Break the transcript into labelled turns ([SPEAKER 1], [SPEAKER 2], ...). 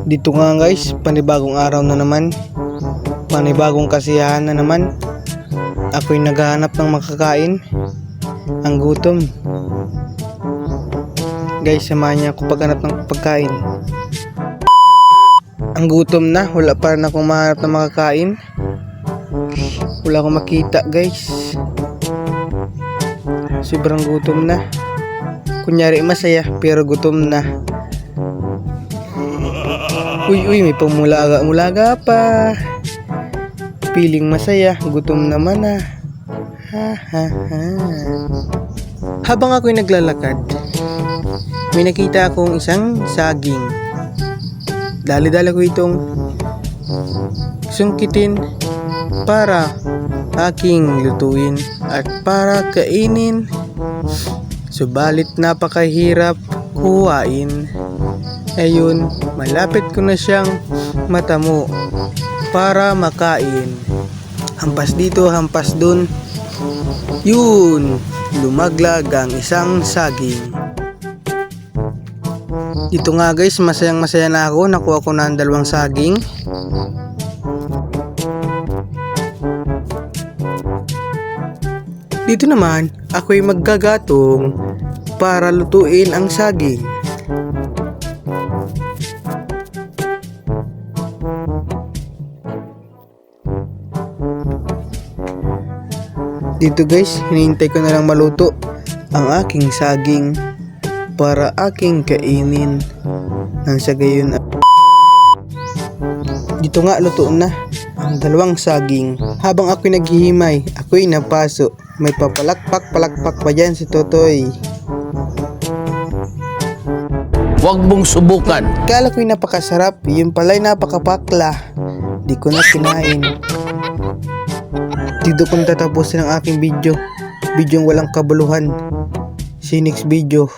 [SPEAKER 1] Dito nga guys, panibagong araw na naman, panibagong kasiyahan na naman. Ako'y naghahanap ng makakain. Ang gutom. Guys, samahan niya ako paghanap ng pagkain. Ang gutom na, wala pa rin akong mahanap ng makakain. Wala akong makita guys. Sobrang gutom na. Kunyari masaya pero gutom na. Uy, may pamulaga pa. Piling masaya, gutom naman na. Habang ako'y naglalakad, may nakita akong isang saging. Dali-dali ko itong sungkitin para aking lutuin at para kainin. Subalit napakahirap kuhain. Ayun, malapit ko na siyang matamo para makain. Hampas dito, hampas dun. Yun, lumaglag ang isang saging. Dito nga guys, masayang masaya na ako. Nakuha ko na ang 2 saging. Dito naman, ako'y maggagatong para lutuin ang saging. Dito guys, hinihintay ko na lang maluto ang aking saging para aking kainin. Nang sa gayon, dito nga luto na ang 2 saging. Habang ako'y naghihimay, ako'y napaso. May papalakpak pa dyan si Totoy.
[SPEAKER 2] Huwag mong subukan.
[SPEAKER 1] Kala ko'y napakasarap, yun pala'y napakapakla. Di ko na kinain. Dito ko natatapusin ang aking video. Bidyong walang kabuluhan. See you next video.